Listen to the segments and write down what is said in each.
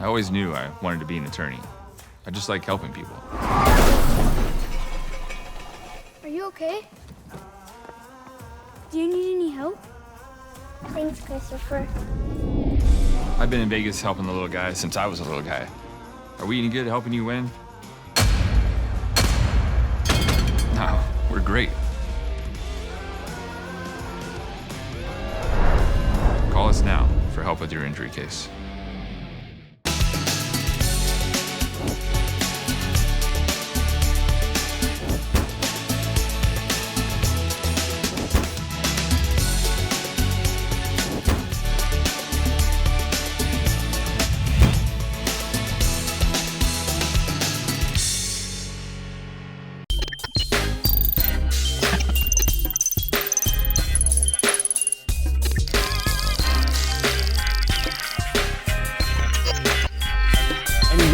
I always knew I wanted to be an attorney. I just like helping people. Are you okay? Do you need any help? Thanks, Christopher. I've been in Vegas helping the little guy since I was a little guy. Are we any good at helping you win? No, we're great. Call us now for help with your injury case.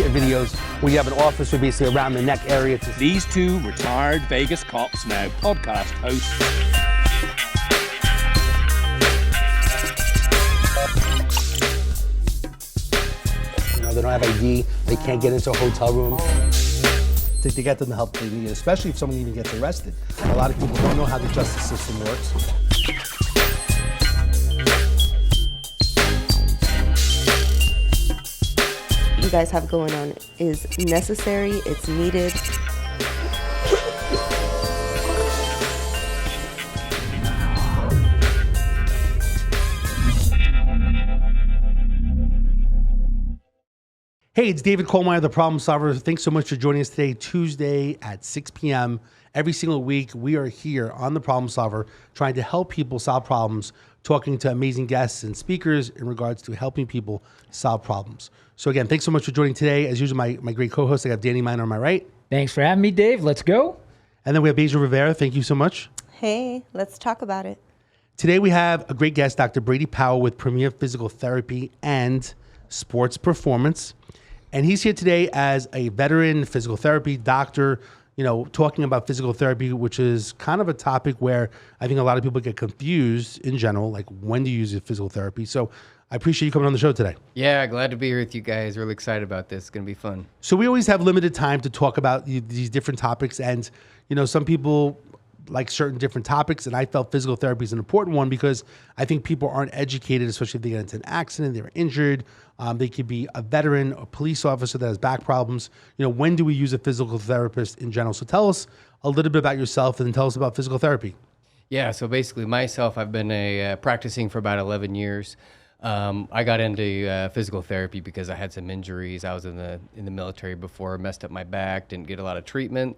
Videos where you have an officer basically around the neck area. These two retired Vegas cops now podcast hosts. You know, they don't have ID, they can't get into a hotel room. To get them the help they need, especially if someone even gets arrested. A lot of people don't know how the justice system works. You guys have going on is necessary, it's needed. Hey, it's David Kohlmeyer, the Problem Solver. Thanks so much for joining us today, Tuesday at 6 p.m. Every single week, we are here on the Problem Solver trying to help people solve problems, talking to amazing guests and speakers in regards to helping people solve problems. So again, thanks so much for joining today. As usual, my great co-host, I have Danny Miner on my right. Thanks for having me, Dave. Let's go. And then we have Beja Rivera. Thank you so much. Hey, let's talk about it. Today we have a great guest, Dr. Brady Powell with Premier Physical Therapy and Sports Performance. And he's here today as a veteran physical therapy doctor, you know, talking about physical therapy, which is kind of a topic where I think a lot of people get confused in general, like when do you use physical therapy? So I appreciate you coming on the show today. Yeah, glad to be here with you guys. Really excited about this. It's going to be fun. So we always have limited time to talk about these different topics. And, you know, some people like certain different topics. And I felt physical therapy is an important one because I think people aren't educated, especially if they get into an accident, they're injured. They could be a veteran, a police officer that has back problems. You know, when do we use a physical therapist in general? So tell us a little bit about yourself and then tell us about physical therapy. Yeah, so basically myself, I've been practicing for about 11 years. I got into physical therapy because I had some injuries. I was in the military before, messed up my back, didn't get a lot of treatment.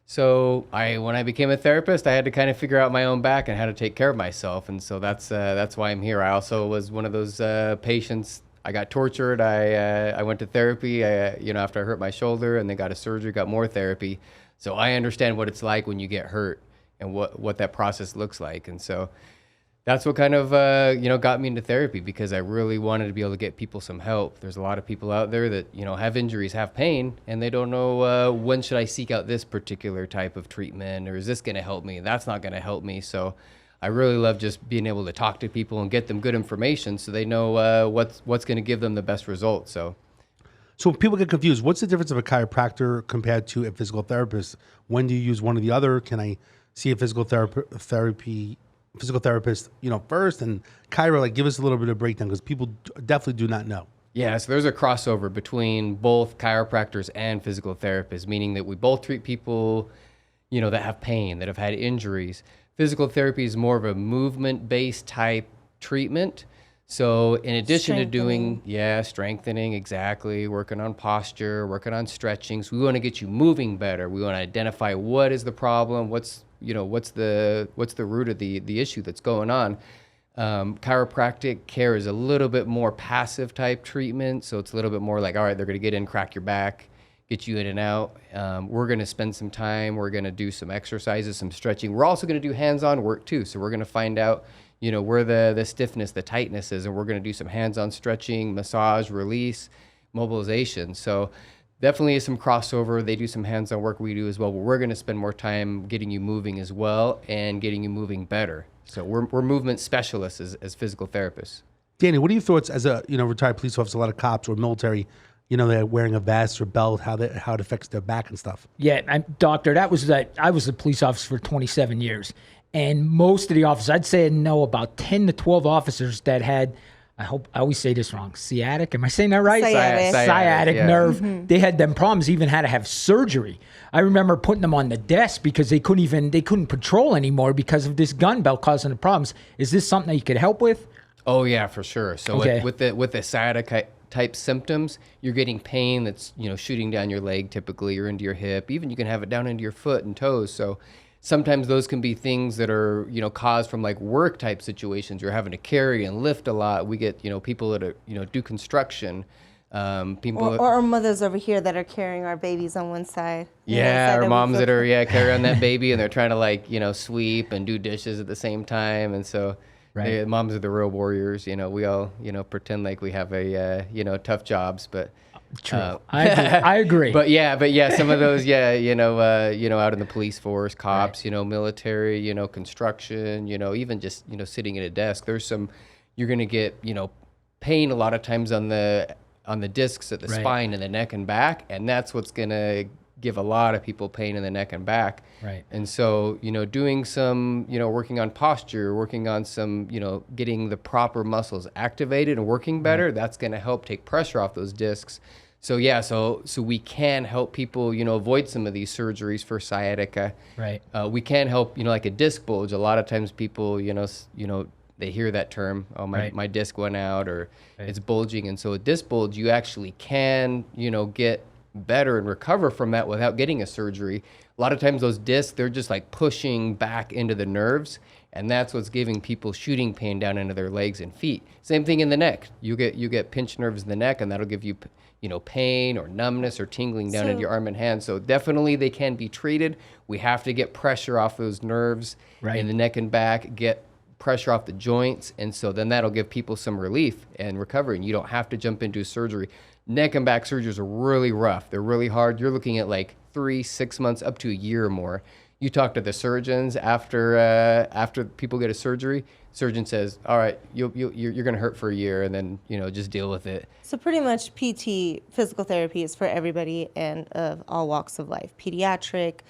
So when I became a therapist, I had to kind of figure out my own back and how to take care of myself. And so that's why I'm here. I also was one of those patients. I got tortured. I went to therapy, after I hurt my shoulder, and then got a surgery, got more therapy. So I understand what it's like when you get hurt and what that process looks like. And so that's what kind of, got me into therapy, because I really wanted to be able to get people some help. There's a lot of people out there that, have injuries, have pain, and they don't know when should I seek out this particular type of treatment, or is this going to help me? That's not going to help me. So I really love just being able to talk to people and get them good information so they know what's going to give them the best results. So when people get confused, what's the difference of a chiropractor compared to a physical therapist? When do you use one or the other? Can I see a physical therapist, first, and chiro? Like, give us a little bit of breakdown because people definitely do not know. Yeah, so there's a crossover between both chiropractors and physical therapists, meaning that we both treat people, that have pain, that have had injuries. Physical therapy is more of a movement-based type treatment. So in addition to doing, strengthening, exactly, working on posture, working on stretching, so we want to get you moving better. We want to identify what is the problem, what's the root of the issue that's going on. Chiropractic care is a little bit more passive type treatment. So it's a little bit more like, all right, they're going to get in, crack your back, get you in and out. We're going to spend some time. We're going to do some exercises, some stretching. We're also going to do hands-on work too. So we're going to find out, where the stiffness, the tightness is, and we're going to do some hands-on stretching, massage, release, mobilization. So definitely is some crossover. They do some hands-on work, we do as well, but we're going to spend more time getting you moving as well and getting you moving better. So we're movement specialists as physical therapists. Danny, what are your thoughts as a retired police officer? A lot of cops or military they're wearing a vest or belt, how it affects their back and stuff. Yeah, doctor, I was a police officer for 27 years. And most of the officers, I'd say I know about 10 to 12 officers that had, I always say this wrong, sciatic. Am I saying that right? Sciatic. yeah. nerve. They had them problems, even had to have surgery. I remember putting them on the desk because they couldn't patrol anymore because of this gun belt causing the problems. Is this something that you could help with? Oh yeah, for sure. So Okay. with the sciatic type symptoms, you're getting pain that's shooting down your leg typically, or into your hip. Even you can have it down into your foot and toes. So sometimes those can be things that are caused from like work type situations. You're having to carry and lift a lot. We get people that are do construction. People Or mothers over here that are carrying our babies on one side. Yeah, or moms that are carry on that baby and they're trying to sweep and do dishes at the same time, and so moms are the real warriors. We all pretend like we have a tough jobs, but True. I agree. But yeah, some of those out in the police force, cops, military, construction, even just sitting at a desk. There's some you're gonna get pain a lot of times on the discs at the spine and the neck and back, and that's what's gonna give a lot of people pain in the neck and back. Right. And so, doing some, working on posture, working on some, getting the proper muscles activated and working better, that's going to help take pressure off those discs. So yeah, so we can help people, avoid some of these surgeries for sciatica. Right. We can help, like a disc bulge. A lot of times people, they hear that term, oh, my disc went out, or it's bulging. And so a disc bulge, you actually can, get better and recover from that without getting a surgery. A lot of times those discs, they're just like pushing back into the nerves, and that's what's giving people shooting pain down into their legs and feet. Same thing in the neck. You get pinched nerves in the neck, and that'll give you pain or numbness or tingling down into your arm and hand. So definitely they can be treated. We have to get pressure off those nerves in the neck and back, get pressure off the joints, and so then that'll give people some relief and recovery, and you don't have to jump into surgery. Neck and back surgeries are really rough. They're really hard. You're looking at like 3-6 months up to a year or more. You talk to the surgeons after people get a surgery. Surgeon says, "All right, you're going to hurt for a year, and then just deal with it." So pretty much PT, physical therapy, is for everybody and of all walks of life. Pediatric,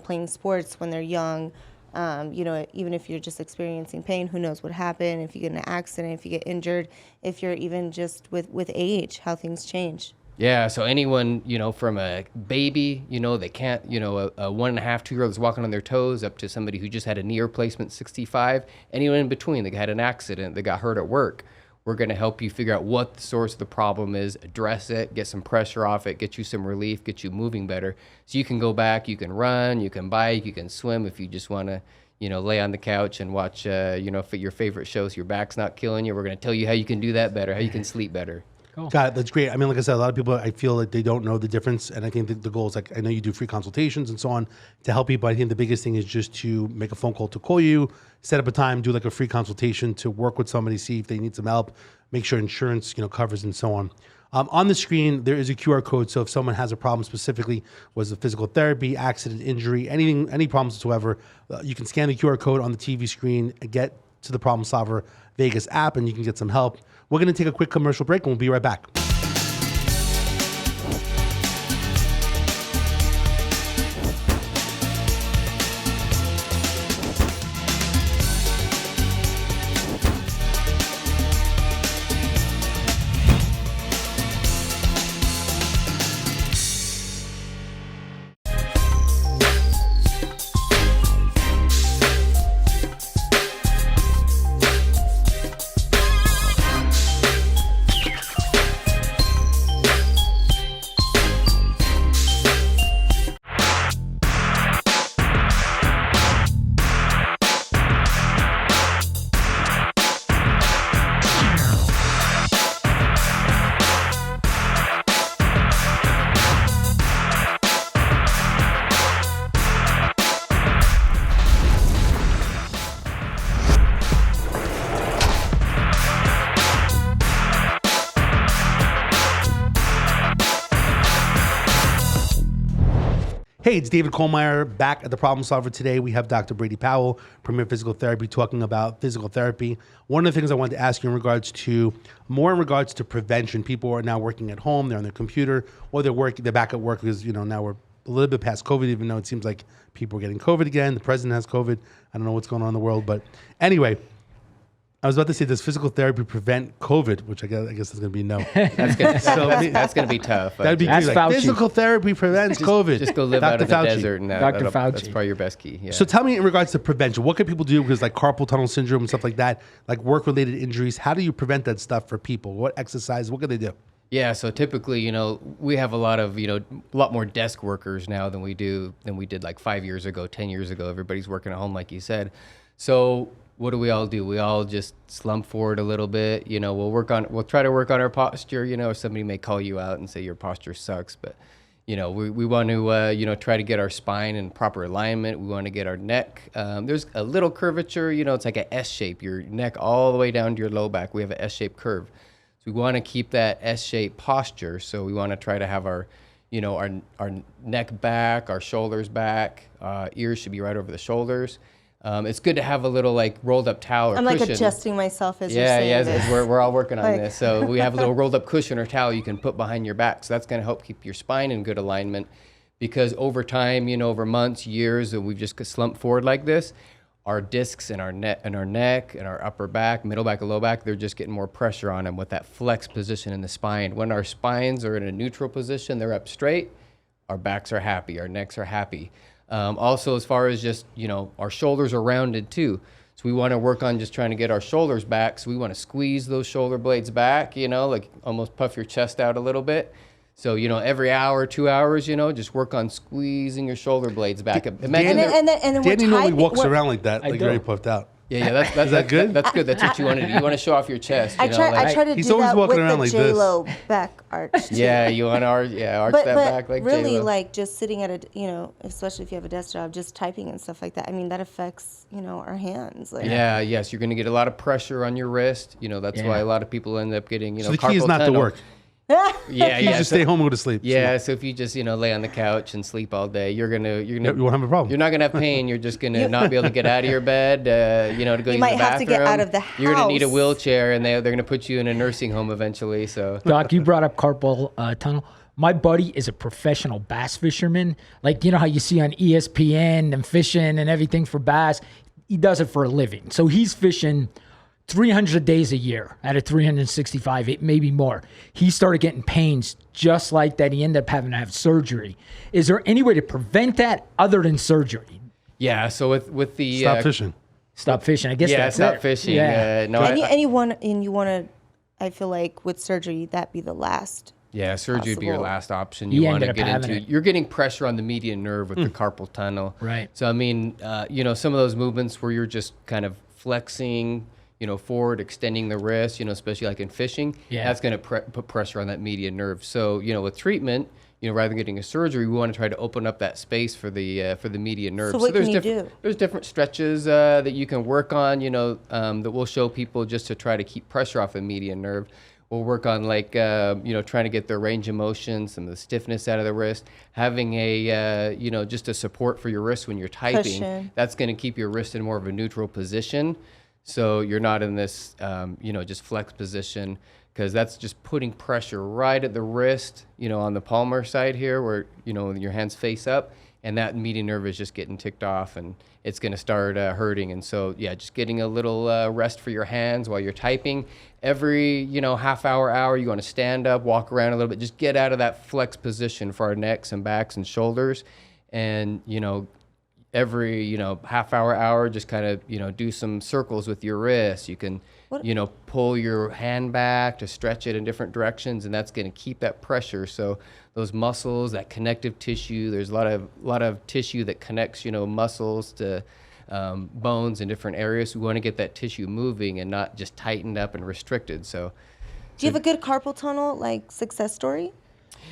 playing sports when they're young. Even if you're just experiencing pain, who knows what happened, if you get in an accident, if you get injured, if you're even just with age, how things change. Yeah, so anyone, from a baby, they can't, a 1.5, 2 year old that's walking on their toes, up to somebody who just had a knee replacement, 65, anyone in between that had an accident, that got hurt at work. We're going to help you figure out what the source of the problem is, address it, get some pressure off it, get you some relief, get you moving better. So you can go back, you can run, you can bike, you can swim if you just want to, lay on the couch and watch, your favorite shows. Your back's not killing you. We're going to tell you how you can do that better, how you can sleep better. Cool. Got it. That's great. I mean, like I said, a lot of people, I feel like they don't know the difference. And I think that the goal is, like, I know you do free consultations and so on to help people. I think the biggest thing is just to make a phone call to call you, set up a time, do like a free consultation to work with somebody, see if they need some help, make sure insurance, covers and so on. On the screen, there is a QR code. So if someone has a problem specifically, was it physical therapy, accident, injury, anything, any problems whatsoever, you can scan the QR code on the TV screen and get to the Problem Solver Vegas app, and you can get some help. We're going to take a quick commercial break, and we'll be right back. Hey, it's David Kohlmeyer back at the Problem Solver today. We have Dr. Brady Powell, Premier Physical Therapy, talking about physical therapy. One of the things I wanted to ask you in regards to prevention. People are now working at home, they're on their computer, or they're back at work because, now we're a little bit past COVID, even though it seems like people are getting COVID again. The president has COVID. I don't know what's going on in the world, but anyway, I was about to say, does physical therapy prevent COVID? Which I guess is going to be no. That's gonna be tough. That'd be Ask key, Fauci. Physical therapy prevents COVID. Just go live Dr. out of the Fauci. desert, and Dr. that's Fauci. probably your best key. Yeah. So tell me in regards to prevention, what can people do? Because like carpal tunnel syndrome and stuff like that, like work-related injuries, how do you prevent that stuff for people? What exercise, what can they do? Yeah, so typically, we have a lot more desk workers now than we did like 5 years ago, 10 years ago. Everybody's working at home, like you said. So what do? We all just slump forward a little bit. We'll try to work on our posture. Somebody may call you out and say your posture sucks, but we want to try to get our spine in proper alignment. We want to get our neck. There's a little curvature. It's like a S shape. Your neck all the way down to your low back. We have an S-shaped curve. So we want to keep that S-shaped posture. So we want to try to have our neck back, our shoulders back. Ears should be right over the shoulders. It's good to have a little like rolled up towel or I'm cushion. like adjusting myself as you're saying this. We're all working on Like- this. So we have a little rolled up cushion or towel you can put behind your back. So that's going to help keep your spine in good alignment, because over time, over months, years, and we've just slumped forward like this, our discs and our neck and our upper back, middle back, and low back, they're just getting more pressure on them with that flex position in the spine. When our spines are in a neutral position, they're up straight, our backs are happy, our necks are happy. Also, as far as just, our shoulders are rounded too. So we want to work on just trying to get our shoulders back. So we want to squeeze those shoulder blades back, like almost puff your chest out a little bit. So, every hour, 2 hours, just work on squeezing your shoulder blades back. Imagine And then Danny we're normally typing- walks we're- around like that, like don't. very puffed out. Yeah, that's that good? That's good. That's what you want to do. You want to show off your chest. I try to He's do always that walking with around the like this. J-Lo back arch. too. Yeah, you want to arch But that back like really, J-Lo. like just sitting at especially if you have a desk job, just typing and stuff like that. I mean, that affects, our hands. Like, Yes, you're going to get a lot of pressure on your wrist. That's why a lot of people end up getting, So the key is carpal not to tunnel. work. Yeah, You just stay home and go to sleep. Yeah, so if you just lay on the couch and sleep all day, you're gonna You won't have a problem. You're not gonna have pain. You're just gonna not be able to get out of your bed. To go use the might have to get bathroom. out of the You're gonna need a house. wheelchair, and they're gonna put you in a nursing home eventually. So Doc, you brought up carpal tunnel. My buddy is a professional bass fisherman. Like, how you see on ESPN and fishing and everything for bass. He does it for a living. So he's fishing 300 days a year out of 365, maybe more. He started getting pains just like that. He ended up having to have surgery. Is there any way to prevent that other than surgery? yeah, so with the Stop fishing. Stop fishing. I guess that's stop it. fishing. Yeah. No, and you want to, I feel like with surgery, that be the last. Yeah, surgery would be your possible. last option. He You want ended to up get having into. it. You're getting pressure on the median nerve with the carpal tunnel. Right. So I mean, some of those movements where you're just kind of flexing, forward, extending the wrist, especially like in fishing. Yeah. That's going to put pressure on that median nerve. So with treatment, rather than getting a surgery, we want to try to open up that space for the median nerve. So what there's can you different, do? There's different stretches that you can work on. That we'll show people just to try to keep pressure off the median nerve. We'll work on trying to get the range of motion, some of the stiffness out of the wrist, having a, just a support for your wrist when you're typing. Cushion. That's going to keep your wrist in more of a neutral position. So you're not in this, just flex position, because that's just putting pressure right at the wrist, on the palmar side here where, your hands face up, and that median nerve is just getting ticked off and it's going to start hurting. And so, just getting a little rest for your hands while you're typing. Every, half hour, you want to stand up, walk around a little bit, just get out of that flex position for our necks and backs and shoulders. And, every, half hour, just kind of, do some circles with your wrists. You can, pull your hand back to stretch it in different directions, and that's going to keep that pressure. So those muscles, that connective tissue, there's a lot of tissue that connects, muscles to bones in different areas. We want to get that tissue moving and not just tightened up and restricted. So Do you have a good carpal tunnel success story?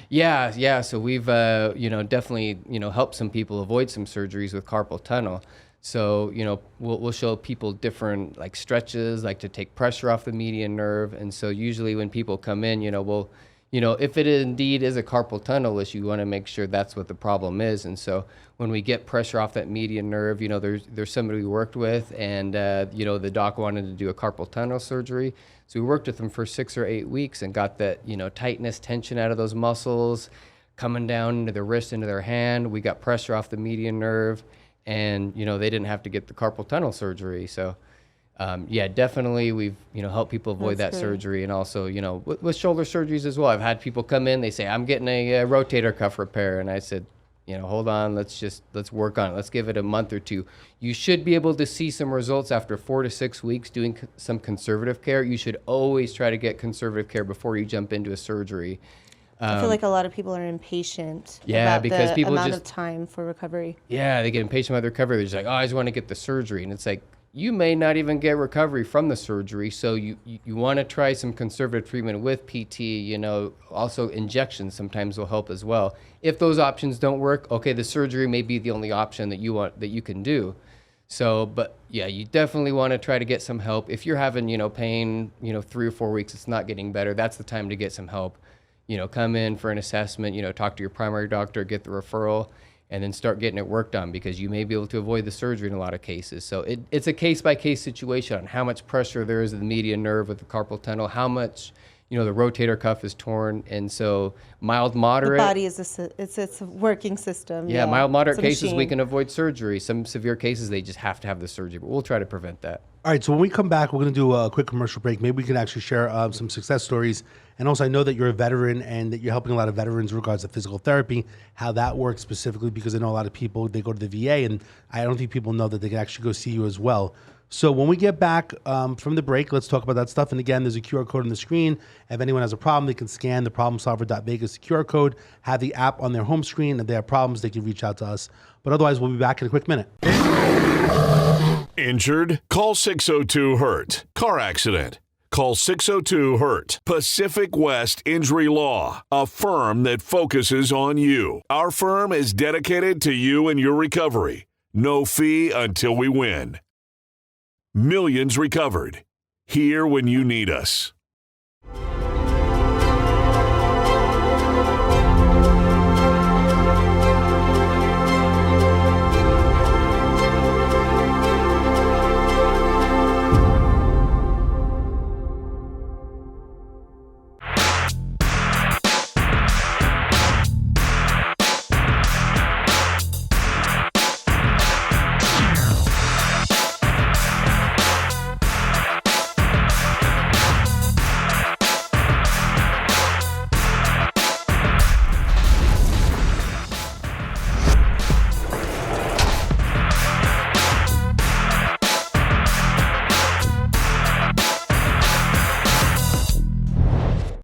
yeah. So we've definitely helped some people avoid some surgeries with carpal tunnel. So we'll show people different stretches, to take pressure off the median nerve. And so usually when people come in, we'll if it indeed is a carpal tunnel issue, you want to make sure that's what the problem is. And so when we get pressure off that median nerve, there's somebody we worked with, and the doc wanted to do a carpal tunnel surgery. So we worked with them for 6 or 8 weeks and got that, tightness, tension out of those muscles, coming down into their wrist, into their hand. We got pressure off the median nerve, and, they didn't have to get the carpal tunnel surgery. So, definitely we've, helped people avoid That's that great. surgery. And also, with shoulder surgeries as well. I've had people come in, they say, I'm getting a rotator cuff repair. And I said, hold on, let's work on it. Let's give it a month or two. You should be able to see some results after 4 to 6 weeks doing some conservative care. You should always try to get conservative care before you jump into a surgery. I feel like a lot of people are impatient Yeah, about because the people amount just- of time for recovery. Yeah, they get impatient about their recovery. They're just like, oh, I just want to get the surgery. And it's like, you may not even get recovery from the surgery. So you want to try some conservative treatment with PT, also injections sometimes will help as well. If those options don't work, okay, the surgery may be the only option that you can do. So, but yeah, you definitely want to try to get some help. If you're having, pain, 3 or 4 weeks, it's not getting better, that's the time to get some help. Come in for an assessment, talk to your primary doctor, get the referral, and then start getting it worked on, because you may be able to avoid the surgery in a lot of cases. So it's a case-by-case situation on how much pressure there is in the median nerve with the carpal tunnel, how much, the rotator cuff is torn. And so mild, The moderate. body is it's a working system. Yeah, mild, moderate It's a cases, we machine. can avoid surgery. Some severe cases, they just have to have the surgery, but we'll try to prevent that. All right, so when we come back, we're going to do a quick commercial break. Maybe we can actually share some success stories. And also, I know that you're a veteran and that you're helping a lot of veterans in regards to physical therapy, how that works specifically, because I know a lot of people, they go to the VA, and I don't think people know that they can actually go see you as well. So when we get back from the break, let's talk about that stuff. And again, there's a QR code on the screen. If anyone has a problem, they can scan the problemsolver.vegas QR code, have the app on their home screen. If they have problems, they can reach out to us. But otherwise, we'll be back in a quick minute. Injured? Call 602-HURT. Car accident? Call 602-HURT. Pacific West Injury Law, a firm that focuses on you. Our firm is dedicated to you and your recovery. No fee until we win. Millions recovered. Here when you need us.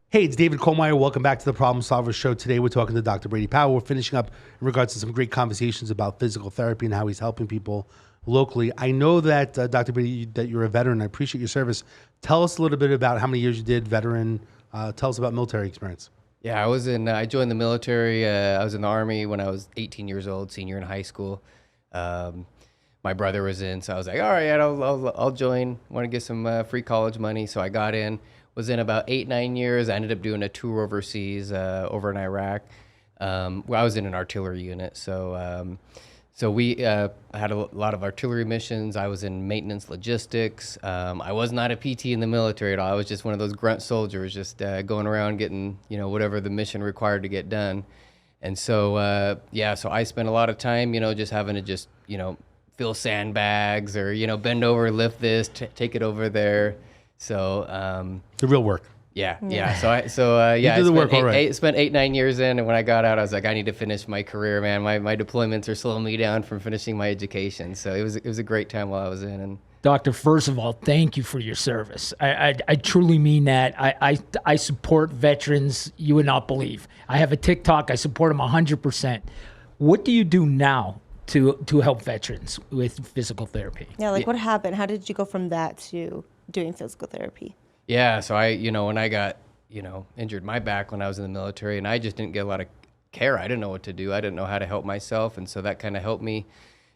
Hey, it's David Kohlmeyer. Welcome back to the Problem Solver Show. Today we're talking to Dr. Brady Powell. We're finishing up in regards to some great conversations about physical therapy and how he's helping people locally. I know that, Dr. Brady, that you're a veteran. I appreciate your service. Tell us a little bit about how many years you did, veteran. Tell us about military experience. Yeah, I joined the military. I was in the Army when I was 18 years old, senior in high school. My brother was in, so I was like, all right, I'll join. Want to get some free college money, so I got in. Was in about 8-9 years. I ended up doing a tour overseas, over in Iraq. I was in an artillery unit, so we had a lot of artillery missions. I was in maintenance logistics. I was not a PT in the military at all. I was just one of those grunt soldiers, just going around getting whatever the mission required to get done. And so so I spent a lot of time just having to fill sandbags or bend over, lift this, take it over there. So The real work. yeah. I did the work all right. spent 8-9 years in, and when I got out, I was like, I need to finish my career, man. My deployments are slowing me down from finishing my education. So it was a great time while I was in. And Doctor, first of all, thank you for your service. I truly mean that. I support veterans you would not believe. I have a TikTok. I support them 100%. What do you do now to help veterans with physical therapy? Yeah, what happened? How did you go from that to doing physical therapy? yeah, so I when I got injured my back when I was in the military, and I just didn't get a lot of care. I didn't know what to do. I didn't know how to help myself, and so that kind of helped me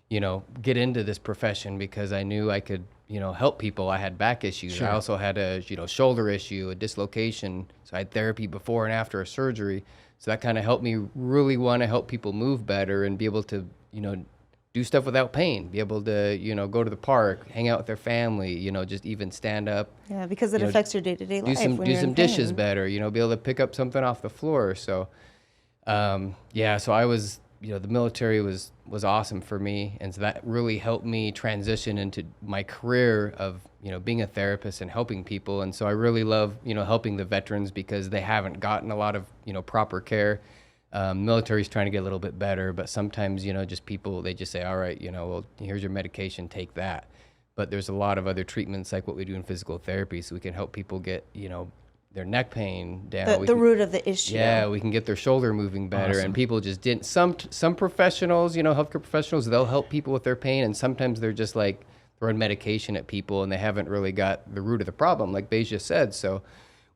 get into this profession because I knew I could, help people. I had back issues. Sure. I also had a, shoulder issue, a dislocation. So I had therapy before and after a surgery. So that kind of helped me really want to help people move better and be able to, do stuff without pain, be able to, go to the park, hang out with their family, just even stand up. Yeah, because it affects your day-to-day life. Do when you're some in dishes pain. better, be able to pick up something off the floor. So, so I was, the military was awesome for me. And so that really helped me transition into my career of, being a therapist and helping people. And so I really love, helping the veterans because they haven't gotten a lot of, proper care. Military's trying to get a little bit better, but sometimes, just people, they just say, all right, well, here's your medication, take that. But there's a lot of other treatments like what we do in physical therapy, so we can help people get, their neck pain down. The root of the issue. Yeah, we can get their shoulder moving better. And people just didn't. Some professionals, healthcare professionals, they'll help people with their pain, and sometimes they're just like throwing medication at people, and they haven't really got the root of the problem, like Beja said. So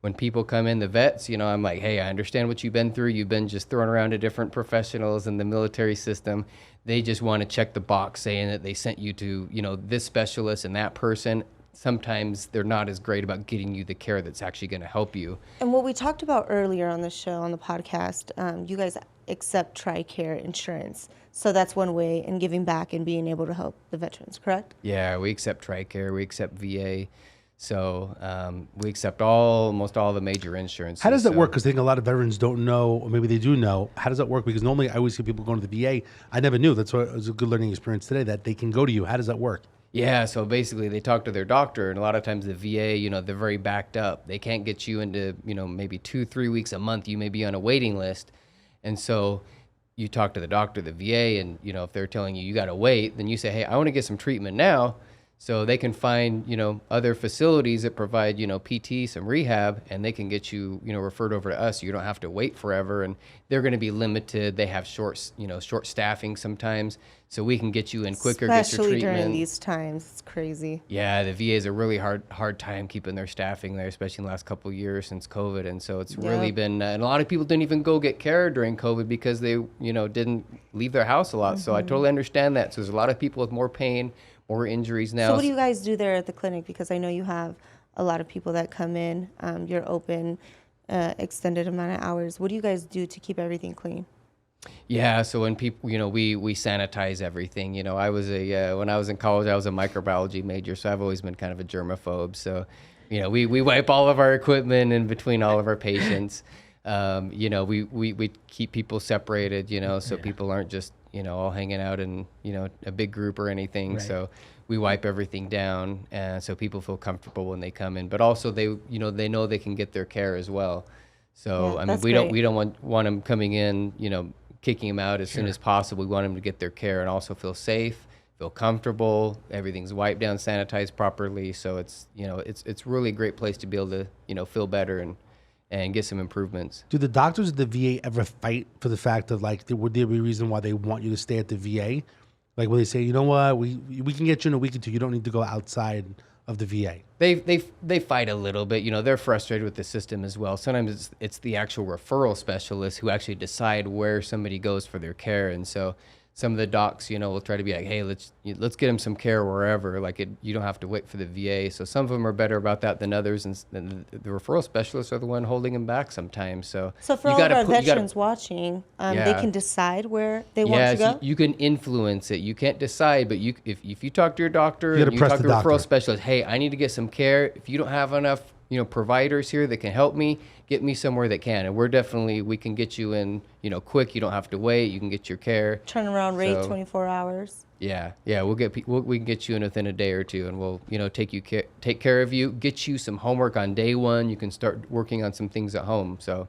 when people come in, the vets, I'm like, hey, I understand what you've been through. You've been just thrown around to different professionals in the military system. They just want to check the box saying that they sent you to, this specialist and that person. Sometimes they're not as great about getting you the care that's actually going to help you. And what we talked about earlier on the show, on the podcast, you guys accept TRICARE insurance. So that's one way in giving back and being able to help the veterans, correct? Yeah, we accept TRICARE, we accept VA. So we accept almost all the major insurances. How does that work? Because I think a lot of veterans don't know, or maybe they do know. How does that work? Because normally I always see people going to the VA. I never knew. That's why it was a good learning experience today, that they can go to you. How does that work? Yeah, so basically they talk to their doctor, and a lot of times the VA, they're very backed up. They can't get you into, maybe 2-3 weeks a month. You may be on a waiting list. And so you talk to the doctor, the VA, and, if they're telling you got to wait, then you say, hey, I want to get some treatment now. So they can find, other facilities that provide, PT, some rehab, and they can get you, referred over to us. So you don't have to wait forever, and they're going to be limited. They have short staffing sometimes, so we can get you in quicker, get your Especially treatment. during these times, it's crazy. Yeah, the VA is a really hard time keeping their staffing there, especially in the last couple of years since COVID. And so it's really been, and a lot of people didn't even go get care during COVID because they, didn't leave their house a lot. So I totally understand that. So there's a lot of people with more pain, more injuries now. So what do you guys do there at the clinic? Because I know you have a lot of people that come in. You're open extended amount of hours. What do you guys do to keep everything clean? Yeah, so when people, we sanitize everything. I was when I was in college, I was a microbiology major, so I've always been kind of a germaphobe. So, we wipe all of our equipment in between all of our patients. We keep people separated, so people aren't just, all hanging out in, a big group or anything. Right. So we wipe everything down, so people feel comfortable when they come in. But also they know they can get their care as well. So yeah, we don't want them coming in, kicking them out as soon as possible. We want them to get their care and also feel safe, feel comfortable. Everything's wiped down, sanitized properly. So it's it's really a great place to be able to feel better and get some improvements. Do the doctors at the VA ever fight for the fact of would there be a reason why they want you to stay at the VA? Like when they say, you know what, we can get you in a week or two. You don't need to go outside of the VA. They fight a little bit. They're frustrated with the system as well. Sometimes it's the actual referral specialists who actually decide where somebody goes for their care. And so some of the docs, will try to be like, hey, let's get them some care wherever. You don't have to wait for the VA. So some of them are better about that than others, and the referral specialists are the one holding them back sometimes. So for all of our veterans watching, they can decide where they want to go? You can influence it. You can't decide, but if you talk to your doctor and you talk to the referral specialist, hey, I need to get some care. If you don't have enough providers here that can help me, get me somewhere that can. And we can get you in, quick. You don't have to wait. You can get your care. Turnaround rate, 24 hours. Yeah. We can get you in within a day or two, and we'll, take care of you, get you some homework on day one. You can start working on some things at home. So.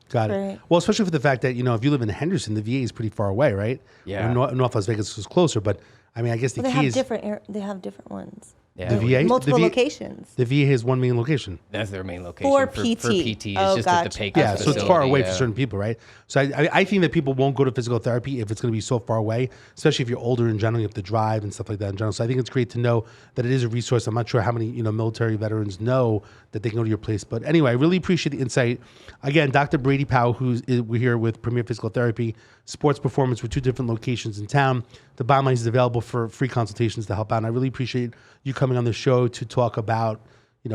Got it. Right. Well, especially for the fact that, if you live in Henderson, the VA is pretty far away, right? Yeah. North Las Vegas is closer, but I mean, I guess the key is... They have different ones. Yeah, The VA, Multiple the VA, locations. The VA has one main location. That's their main location For for PT. PT. It's Oh, just at the gotcha. Pecos Yeah, so it's far facility, away yeah. for certain people, right? So I think that people won't go to physical therapy if it's going to be so far away, especially if you're older in general, you have to drive and stuff like that in general. So I think it's great to know that it is a resource. I'm not sure how many military veterans know that they can go to your place, but anyway, I really appreciate the insight. Again, Dr. Brady Powell, we're here with Premier Physical Therapy, Sports Performance with 2 different locations in town. The bottom line is available for free consultations to help out. And I really appreciate you coming on the show to talk about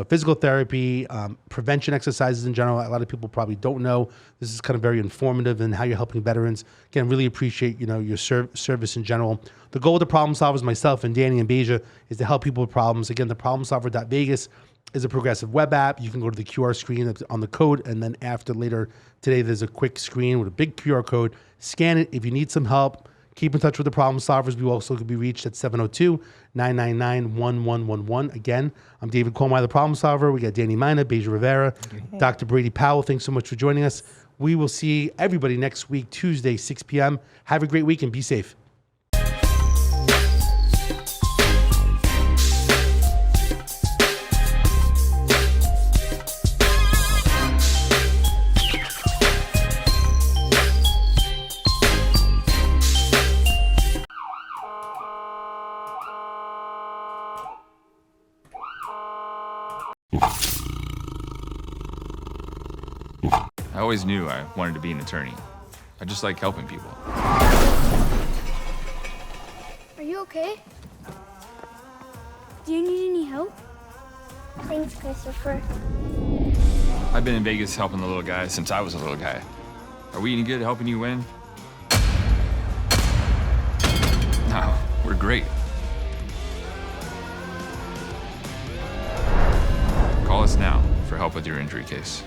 physical therapy, prevention exercises in general. A lot of people probably don't know. This is kind of very informative in how you're helping veterans. Again, really appreciate, your service in general. The goal of the Problem Solvers, myself and Danny and Beja, is to help people with problems. Again, the problemsolver.vegas is a progressive web app. You can go to the QR screen that's on the code, and then later today, there's a quick screen with a big QR code. Scan it. If you need some help, keep in touch with the Problem Solvers. We also can be reached at 702-999-1111. Again, I'm David Colmeyer, the Problem Solver. We got Danny Mina, Beja Rivera, Dr. Brady Powell. Thanks so much for joining us. We will see everybody next week, Tuesday, 6 p.m. Have a great week and be safe. I always knew I wanted to be an attorney. I just like helping people. Are you okay? Do you need any help? Thanks, Christopher. I've been in Vegas helping the little guy since I was a little guy. Are we any good at helping you win? No, we're great. Call us now for help with your injury case.